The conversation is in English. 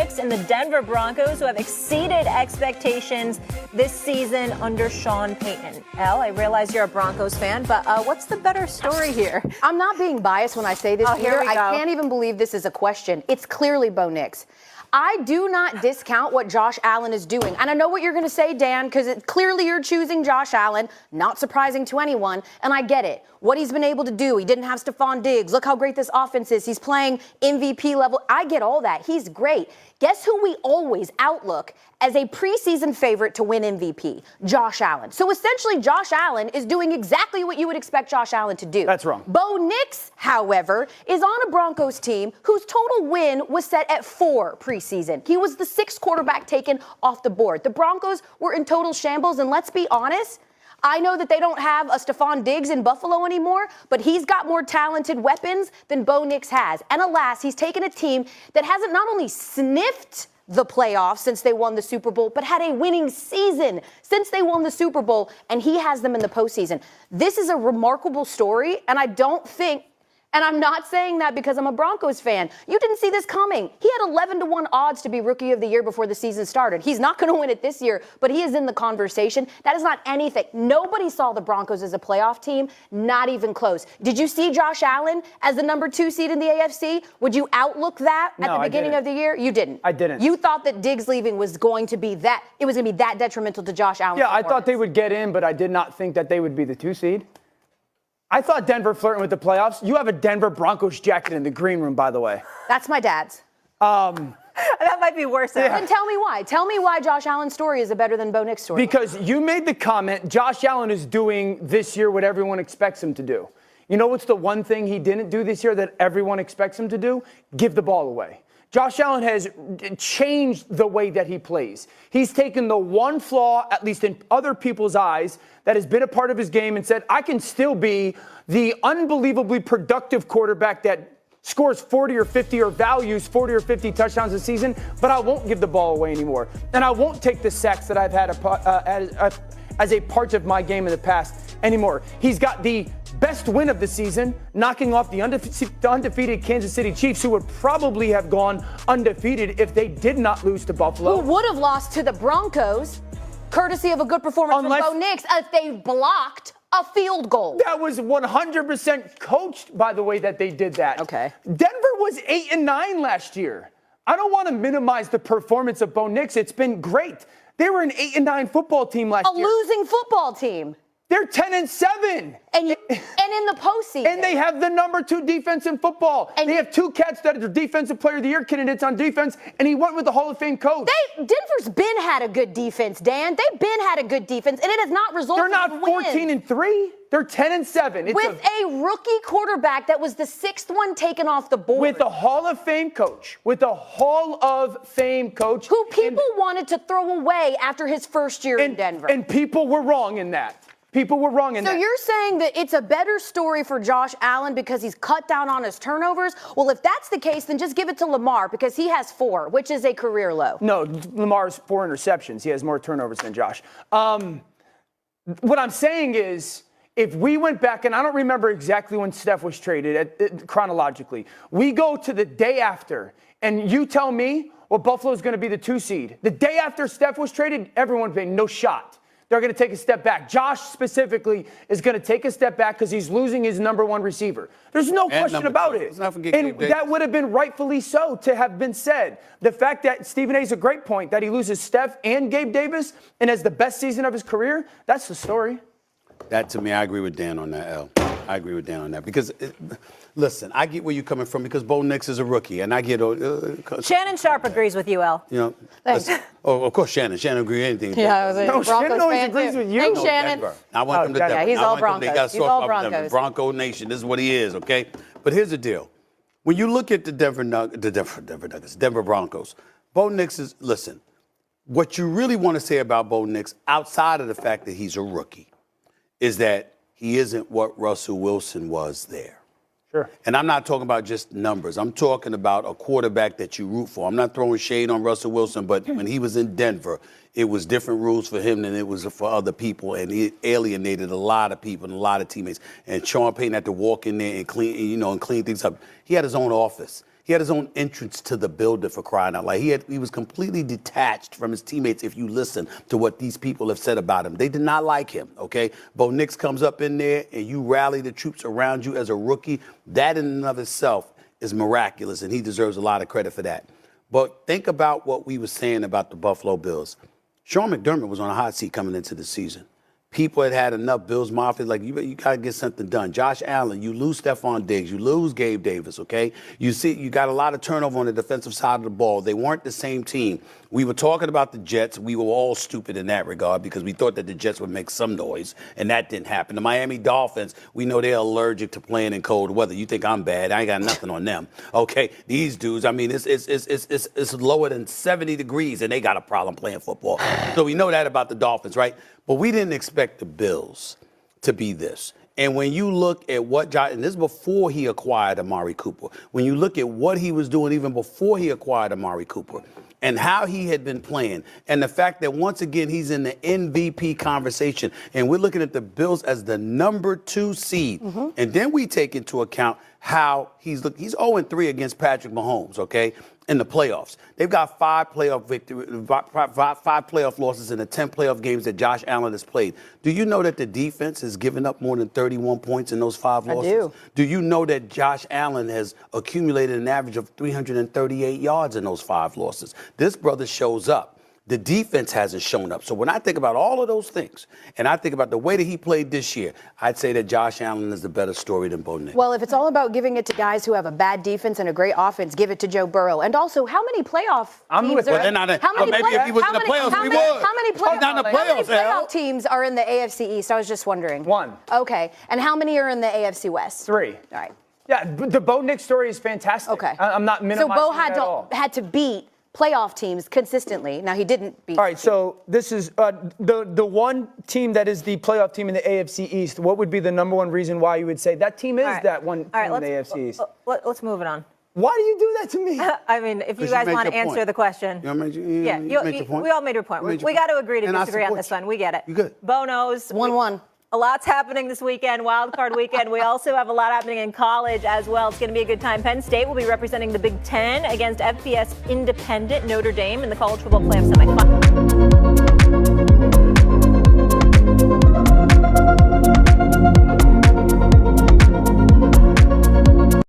Nix and the Denver Broncos, who have exceeded expectations this season under Sean Payton. Elle, I realize you're a Broncos fan, but what's the better story here? I'm not being biased when I say this here we go. I can't even believe this is a question. It's clearly Bo Nix. I do not discount what Josh Allen is doing. And I know what you're going to say, Dan, because clearly you're choosing Josh Allen, not surprising to anyone, and I get it. What he's been able to do, he didn't have Stephon Diggs. Look how great this offense is. He's playing MVP level. I get all that. He's great. Guess who we always outlook as a preseason favorite to win MVP? Josh Allen. So essentially, Josh Allen is doing exactly what you would expect Josh Allen to do. That's wrong. Bo Nix, however, is on a Broncos team whose total win was set at 4 preseason. He was the 6th quarterback taken off the board. The Broncos were in total shambles, and let's be honest, I know that they don't have a Stephon Diggs in Buffalo anymore, but he's got more talented weapons than Bo Nix has. And alas, he's taken a team that hasn't not only sniffed the playoffs since they won the Super Bowl, but had a winning season since they won the Super Bowl, and he has them in the postseason. This is a remarkable story, and I don't think, and I'm not saying that because I'm a Broncos fan. You didn't see this coming. He had 11-1 odds to be Rookie of the Year before the season started. He's not going to win it this year, but he is in the conversation. That is not anything. Nobody saw the Broncos as a playoff team, not even close. Did you see Josh Allen as the number 2 seed in the AFC? Would you outlook that at the beginning of the year? You didn't. I didn't. You thought that Diggs leaving was going to be that, it was going to be that detrimental to Josh Allen. Yeah, I thought they would get in, but I did not think that they would be the 2 seed. I thought Denver flirting with the playoffs. You have a Denver Broncos jacket in the green room, by the way. That's my dad's. That might be worse. Yeah. Then tell me why. Tell me why Josh Allen's story is better than Bo Nix's story. Because you made the comment, Josh Allen is doing this year what everyone expects him to do. You know what's the one thing he didn't do this year that everyone expects him to do? Give the ball away. Josh Allen has changed the way that he plays. He's taken the one flaw, at least in other people's eyes, that has been a part of his game and said, I can still be the unbelievably productive quarterback that scores 40 or 50 or values 40 or 50 touchdowns a season, but I won't give the ball away anymore. And I won't take the sacks that I've had as a part of my game in the past anymore. He's got the best win of the season, knocking off the undefeated Kansas City Chiefs, who would probably have gone undefeated if they did not lose to Buffalo. Who would have lost to the Broncos, courtesy of a good performance from Bo Nix, if they blocked a field goal. That was 100% coached by the way that they did that. Okay. Denver was 8-9 last year. I don't want to minimize the performance of Bo Nix. It's been great. They were an 8-9 football team last year. A losing football team. They're 10-7. And in the postseason. And they have the number 2 defense in football. And they have 2 cats that are Defensive Player of the Year candidates on defense, and he went with the Hall of Fame coach. Denver's been had a good defense, Dan. They've been had a good defense, and it has not resulted in wins. They're not 14-3. They're 10-7. With a rookie quarterback that was the 6th one taken off the board. With a Hall of Fame coach. With a Hall of Fame coach. Who people wanted to throw away after his first year in Denver. And people were wrong in that. People were wrong in that. So you're saying that it's a better story for Josh Allen because he's cut down on his turnovers? Well, if that's the case, then just give it to Lamar because he has 4, which is a career low. No, Lamar's 4 interceptions. He has more turnovers than Josh. What I'm saying is, if we went back, and I don't remember exactly when Steph was traded chronologically, we go to the day after, and you tell me, well, Buffalo's going to be the 2 seed. The day after Steph was traded, everyone's saying no shot. They're going to take a step back. Josh specifically is going to take a step back because he's losing his number 1 receiver. There's no question about it. And that would have been rightfully so to have been said. The fact that Stephen A. is a great point, that he loses Steph and Gabe Davis and has the best season of his career, that's the story. That, to me, I agree with Dan on that, L. I agree with Dan on that. Because, listen, I get where you're coming from because Bo Nix is a rookie. And I get... Shannon Sharp agrees with you, Elle. You know, of course, Shannon. Shannon agrees with anything. Yeah, I was a Broncos Shannon always fan agrees too. with you. Thanks, Shannon. Denver. I want them to Denver. Yeah, he's all Broncos. He's all Broncos. Bronco Nation. This is what he is, okay? But here's the deal. When you look at the Denver Broncos, Bo Nix is... Listen, what you really want to say about Bo Nix, outside of the fact that he's a rookie, is that he isn't what Russell Wilson was there. Sure. And I'm not talking about just numbers. I'm talking about a quarterback that you root for. I'm not throwing shade on Russell Wilson, but when he was in Denver, it was different rules for him than it was for other people, and he alienated a lot of people and a lot of teammates. And Sean Payton had to walk in there and clean things up. He had his own office. He had his own entrance to the building, for crying out loud. He was completely detached from his teammates if you listen to what these people have said about him. They did not like him, okay? Bo Nix comes up in there and you rally the troops around you as a rookie. That in and of itself is miraculous, and he deserves a lot of credit for that. But think about what we were saying about the Buffalo Bills. Sean McDermott was on a hot seat coming into the season. People had enough. Bills Mafia, like, you got to get something done. Josh Allen, you lose Stephon Diggs, you lose Gabe Davis, okay? You see, you got a lot of turnover on the defensive side of the ball. They weren't the same team. We were talking about the Jets. We were all stupid in that regard because we thought that the Jets would make some noise, and that didn't happen. The Miami Dolphins, we know they're allergic to playing in cold weather. You think I'm bad? I ain't got nothing on them, okay? These dudes, I mean, it's lower than 70 degrees, and they got a problem playing football. So we know that about the Dolphins, right? But we didn't expect the Bills to be this. And when you look at what and this is before he acquired Amari Cooper. When you look at what he was doing even before he acquired Amari Cooper and how he had been playing and the fact that once again he's in the MVP conversation and we're looking at the Bills as the number 2 seed. And then we take into account how he's 0-3 against Patrick Mahomes, okay? In the playoffs. They've got 5 playoff losses in the 10 playoff games that Josh Allen has played. Do you know that the defense has given up more than 31 points in those 5 losses? I do. Do you know that Josh Allen has accumulated an average of 338 yards in those 5 losses? This brother shows up. The defense hasn't shown up. So when I think about all of those things, and I think about the way that he played this year, I'd say that Josh Allen is the better story than Bo Nix. Well, if it's all about giving it to guys who have a bad defense and a great offense, give it to Joe Burrow. And also, how many playoff teams are... Maybe if he was in the playoffs, we would. How many playoff teams are in the AFC East? I was just wondering. 1. Okay. And how many are in the AFC West? 3. All right. Yeah, the Bo Nix story is fantastic. Okay. I'm not minimizing So Bo at all. had to beat playoff teams consistently. Now, he didn't beat. All right, so this is the one team that is the playoff team in the AFC East. What would be the number 1 reason why you would say that team is that one team in the AFC East? Let's move it on. Why do you do that to me? I mean, if you guys want to answer the question. You made your point. We all made your point. We got to agree to disagree on this one. We get it. You good. Bo knows. 1-1. A lot's happening this weekend, Wild Card weekend. We also have a lot happening in college as well. It's going to be a good time. Penn State will be representing the Big Ten against FBS independent Notre Dame in the college football playoff semifinal.